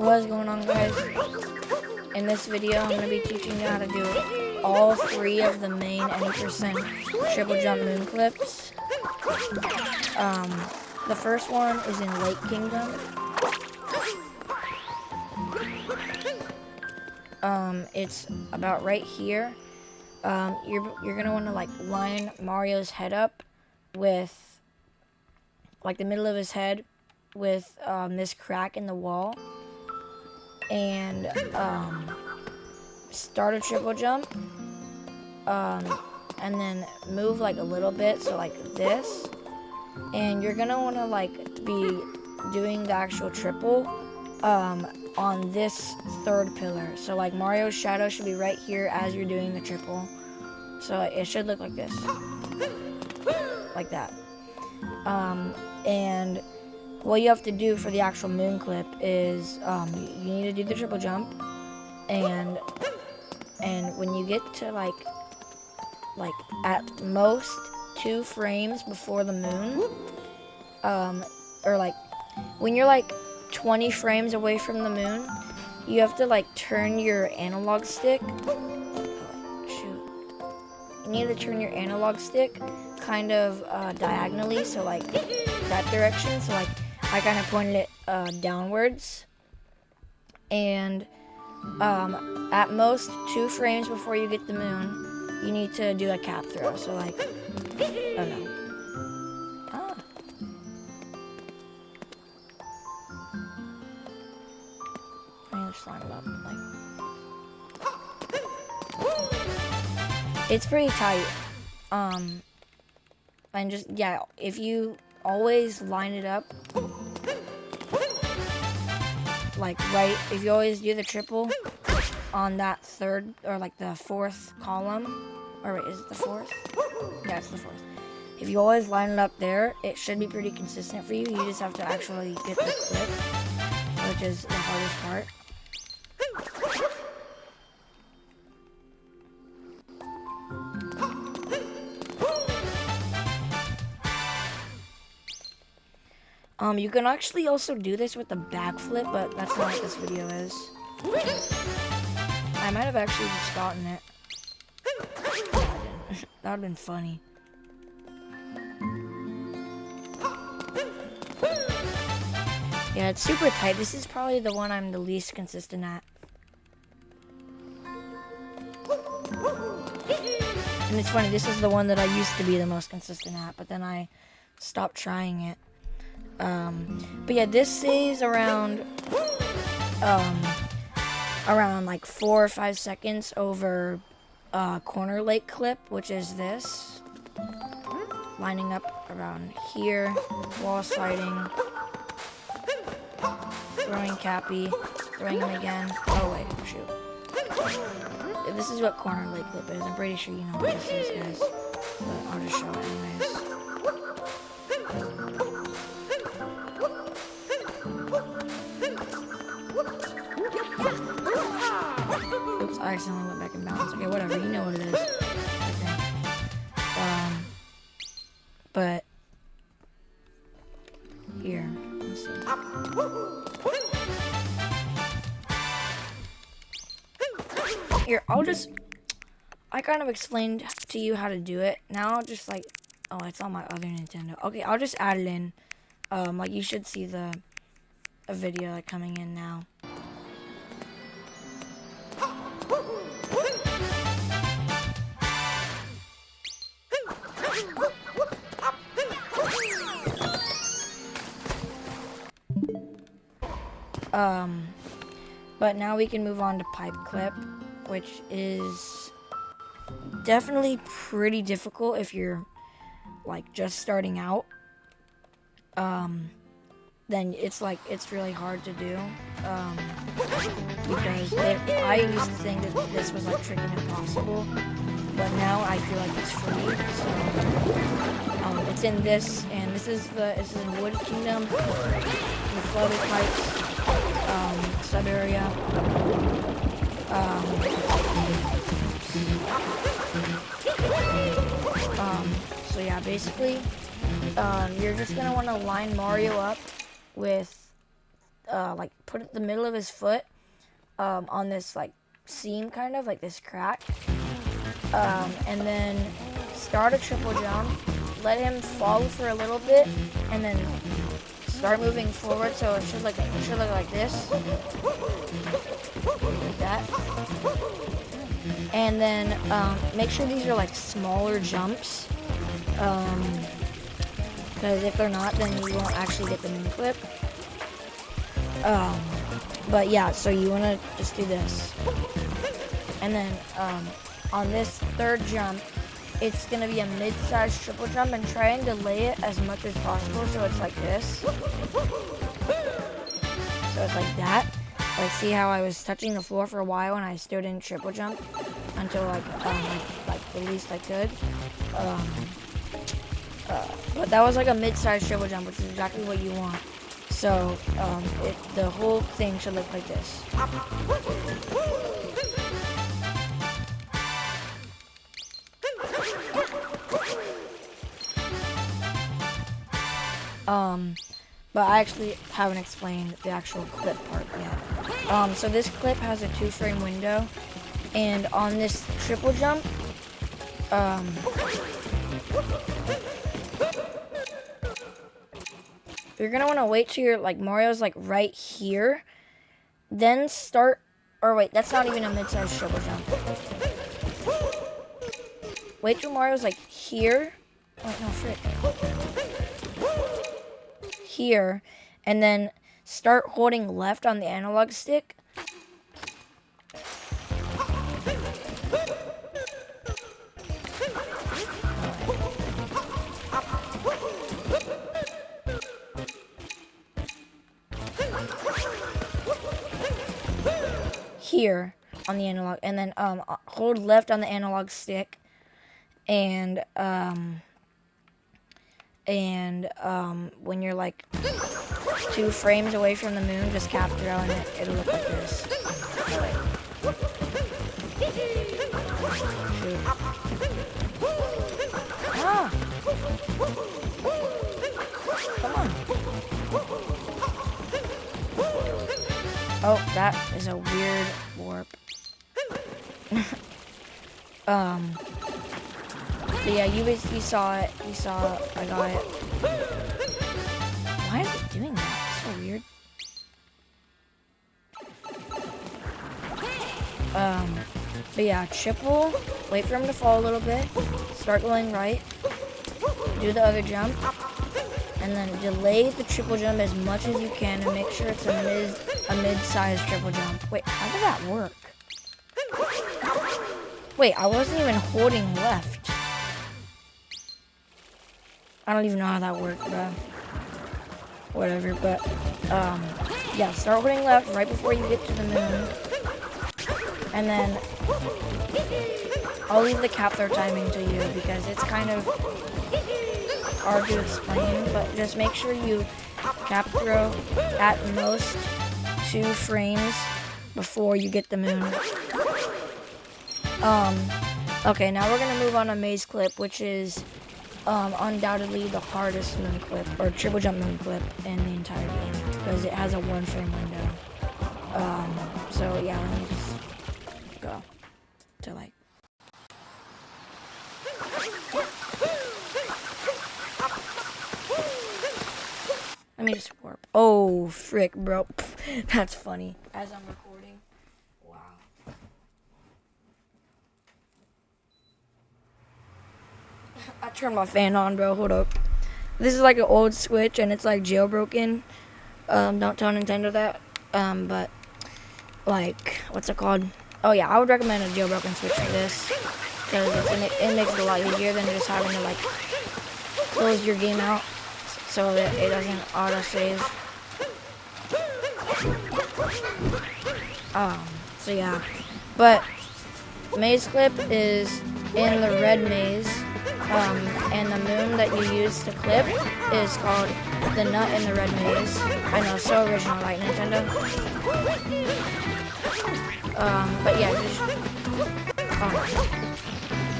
What's going on, guys? In this video, I'm going to be teaching you how to do all three of the main any percent triple jump moon clips. The first one is in Lake Kingdom. It's about right here. You're gonna want to like line Mario's head up with like the middle of his head with this crack in the wall, and start a triple jump, and then move like a little bit, so like this, and you're gonna want to like be doing the actual triple on this third pillar. So like Mario's shadow should be right here as you're doing the triple, so it should look like this, like that. And what you have to do for the actual moon clip is you need to do the triple jump, and when you get to like at most 2 frames before the moon, or like when you're like 20 frames away from the moon, you have to like turn your analog stick. You need to turn your analog stick kind of diagonally, so like that direction. So like I kind of pointed it downwards, and at most 2 frames before you get the moon, you need to do a cap throw. So like, oh no. Line it up, like, it's pretty tight, and just, yeah, if you always line it up, like, right, if you always do the triple on that third, or like the 4th column, or wait, is it the 4th? Yeah, it's the 4th. If you always line it up there, it should be pretty consistent for you. You just have to actually get the clip, which is the hardest part. You can actually also do this with the backflip, but that's not what this video is. I might have actually just gotten it. No, I didn't. That would have been funny. Yeah, it's super tight. This is probably the one I'm the least consistent at. And it's funny, this is the one that I used to be the most consistent at, but then I stopped trying it. But yeah, this is around like 4 or 5 seconds over corner lake clip, which is this. Lining up around here, wall sliding, throwing Cappy, throwing him again. Oh wait, shoot. This is what corner lake clip is. I'm pretty sure you know what this is, guys. But I'll just show it anyways. Oops, I accidentally went back in bounds. Okay, whatever, you know what it is, I think. But here, let's see. Here, I kind of explained to you how to do it. Now I'll just like, oh, it's on my other Nintendo. Okay, I'll just add it in. Like you should see a video like coming in now. But now we can move on to pipe clip, which is definitely pretty difficult if you're like just starting out. Then it's really hard to do, because I used to think that this was like freaking impossible, but now I feel like it's free. So it's in this, and this is in Wood Kingdom, the floated pipes sub area. So yeah, basically, you're just gonna want to line Mario up with like put the middle of his foot on this like seam, kind of like this crack, and then start a triple jump, let him fall for a little bit, and then start moving forward. So it should look like this, like that. And then make sure these are like smaller jumps, because if they're not, then you won't actually get the moon clip. But yeah, so you want to just do this. And then on this third jump, it's going to be a mid-sized triple jump, and try and delay it as much as possible so it's like this. So it's like that. Like, see how I was touching the floor for a while and I still didn't triple jump until like the least I could. But that was like a mid-sized triple jump, which is exactly what you want. So the whole thing should look like this. But I actually haven't explained the actual clip part yet. So this clip has a 2-frame window, and on this triple jump, you're gonna want to wait till you're like Mario's like right here, then start. Or wait, that's not even a mid-sized triple jump. Wait till Mario's like here. Wait, no, frick. Here, and then start holding left on the analog stick. Here on the analog, and then hold left on the analog stick, and when you're like 2 frames away from the moon, just capture it, and it'll look like this. Ah! Come on. Oh, that is a weird warp. But yeah, you saw it. You saw I got it. Why is it doing that? It's so weird. But yeah, triple. Wait for him to fall a little bit. Start going right. Do the other jump. And then delay the triple jump as much as you can and make sure it's a mid-sized triple jump. Wait, how did that work? Wait, I wasn't even holding left. I don't even know how that worked, bro. Whatever, but, yeah, start holding left right before you get to the moon. And then, I'll leave the cap throw timing to you because it's kind of hard to explain, but just make sure you cap throw at most 2 frames before you get the moon. Okay, now we're gonna move on to maze clip, which is undoubtedly the hardest moon clip, or triple jump moon clip in the entire game, because it has a 1-frame window. So yeah, let me just go to like. Let me just warp. Oh, frick, bro. That's funny. As I'm recording. Wow. I turned my fan on, bro. Hold up. This is like an old Switch, and it's like jailbroken. Don't tell Nintendo that. But, like, what's it called? Oh, yeah, I would recommend a jailbroken Switch for this. Because it makes it a lot easier than just having to, like, close your game out so that it doesn't auto-save. So yeah. But maze clip is in the red maze. And the moon that you use to clip is called the nut in the red maze. I know, so original, right, Nintendo? But yeah,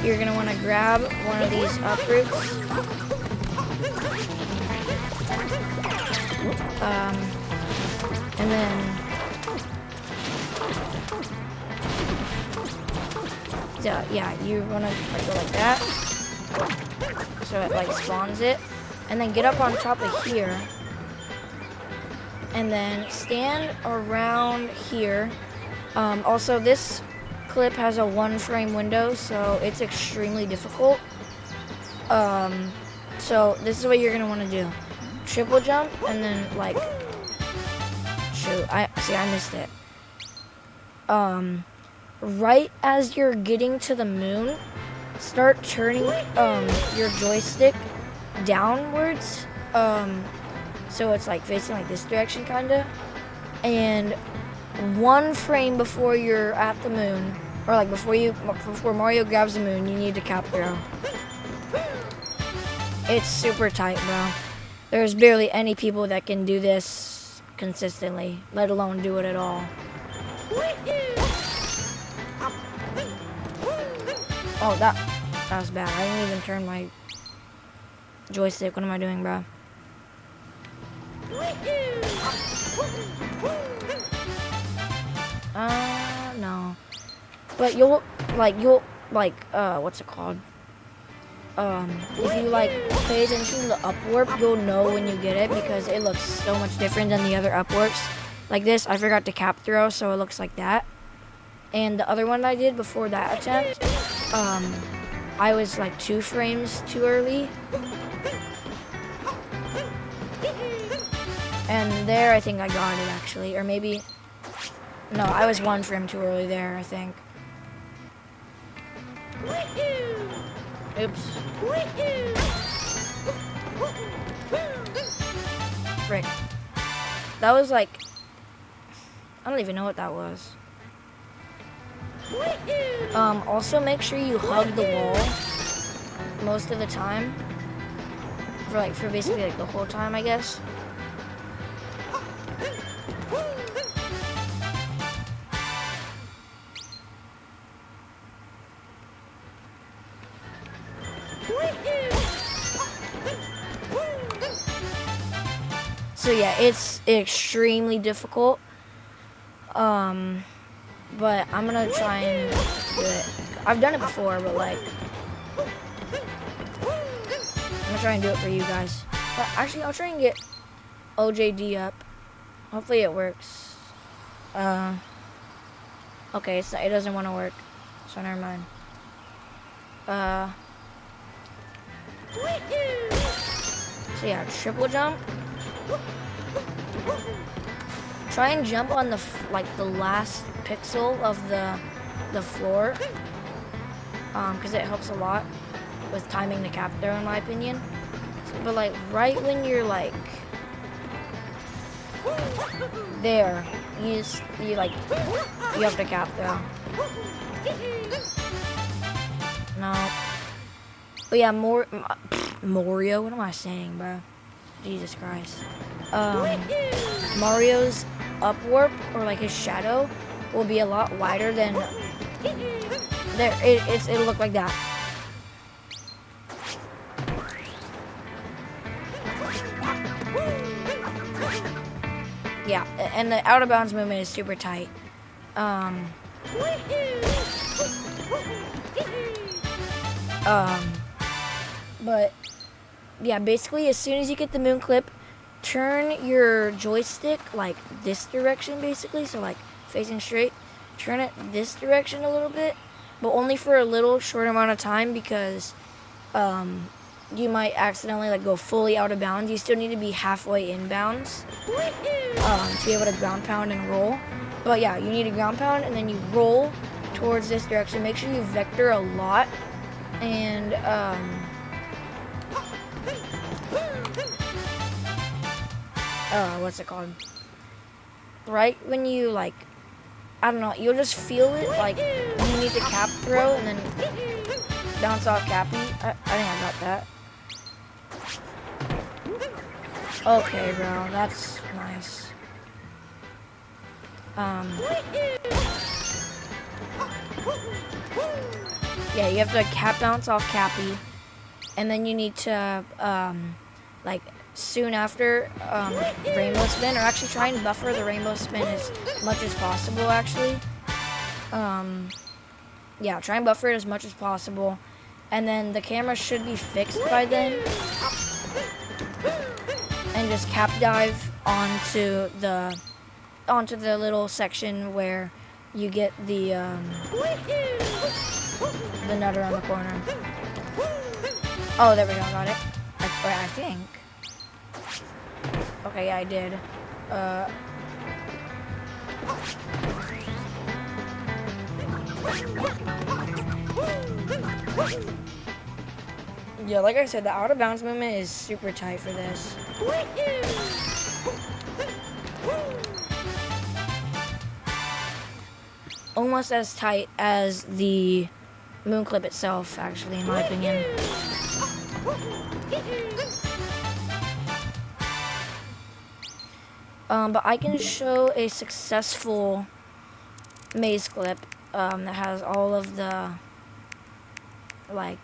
you're gonna want to grab one of these up roots. And then yeah, you wanna like go like that. So it like spawns it. And then get up on top of here. And then stand around here. Also, this clip has a 1-frame window, so it's extremely difficult. So this is what you're gonna want to do: triple jump, and then like, shoot, I missed it. Right as you're getting to the moon, start turning your joystick downwards. So it's like facing like this direction, kinda. And 1 frame before you're at the moon, or like before Mario grabs the moon, you need to cap throw. It's super tight, bro. There's barely any people that can do this consistently, let alone do it at all. Oh, that was bad. I didn't even turn my joystick. What am I doing, bro? No. But you'll what's it called? If you like pay attention to the up warp, you'll know when you get it because it looks so much different than the other up warps. Like this, I forgot to cap throw, so it looks like that. And the other one I did before that attempt, I was like 2 frames too early. And there, I think I got it actually, or maybe, no, I was 1 frame too early there, I think. Oops. Frick. That was like, I don't even know what that was. Also make sure you hug the wall most of the time. For basically like the whole time, I guess. So yeah, it's extremely difficult. But I'm gonna try and do it. I've done it before, but like, I'm gonna try and do it for you guys. But actually, I'll try and get OJD up. Hopefully it works. Okay, it doesn't want to work, so never mind. So yeah, triple jump. Try and jump on the last pixel of the floor, because it helps a lot with timing the cap throw, in my opinion. But like right when you're like there, you have to cap throw. No. But yeah, Mario. What am I saying, bro? Jesus Christ. Mario's up warp, or like his shadow, will be a lot wider than there. It'll look like that. Yeah, and the out of bounds movement is super tight. But yeah, basically as soon as you get the moon clip, turn your joystick like this direction, basically, so like facing straight. Turn it this direction a little bit, but only for a little short amount of time, because you might accidentally like go fully out of bounds. You still need to be halfway in bounds to be able to ground pound and roll. But yeah, you need to ground pound and then you roll towards this direction. Make sure you vector a lot, and what's it called? Right when you like, I don't know, you'll just feel it, like you need to cap throw and then bounce off Cappy. I think I got that. Okay, bro, that's nice. Yeah, you have to cap bounce off Cappy, and then you need to like soon after rainbow spin, or actually try and buffer the rainbow spin as much as possible, actually. Yeah, try and buffer it as much as possible. And then the camera should be fixed by then. And just cap dive onto the little section where you get the nutter on the corner. Oh, there we go, got it. I think. Okay, yeah, I did. Yeah, like I said, the out of bounds movement is super tight for this. Almost as tight as the moon clip itself, actually, in my opinion. But I can show a successful maze clip that has all of the, like,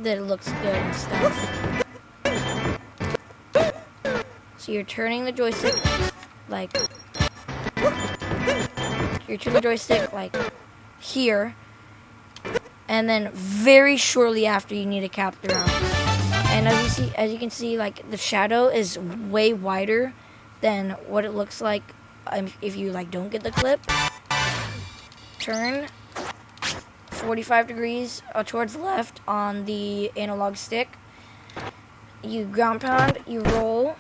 that it looks good and stuff. So you're turning the joystick, like, here, and then very shortly after you need to cap the round. And as you can see, like, the shadow is way wider than what it looks like if you like don't get the clip. Turn 45 degrees towards the left on the analog stick. You ground pound, you roll,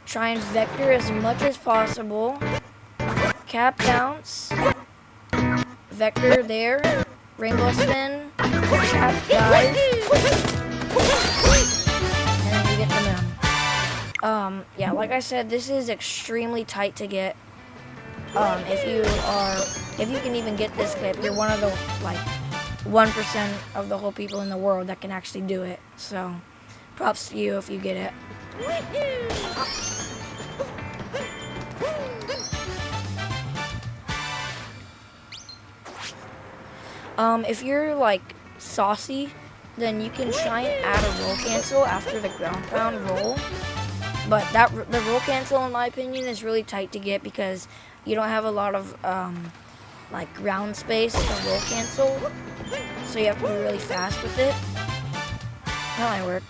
try and vector as much as possible. Cap bounce, vector there, rainbow spin, cap dive, and then you get the moon. Yeah, like I said, this is extremely tight to get. If you can even get this clip, you're one of the, like, 1% of the whole people in the world that can actually do it. So, props to you if you get it. If you're, like, saucy, then you can try and add a roll cancel after the ground pound roll. But the roll cancel, in my opinion, is really tight to get because you don't have a lot of, like, ground space to roll cancel. So you have to be really fast with it. That might work.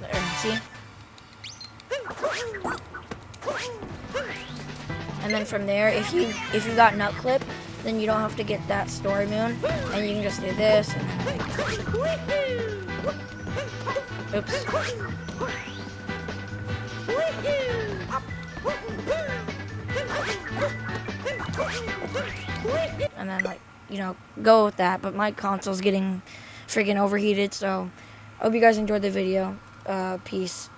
There, see? And then from there, if you got nut clip, then you don't have to get that story moon, and you can just do this and then, like, oops. And then, like, you know, go with that. But my console's getting freaking overheated, so I hope you guys enjoyed the video. Peace.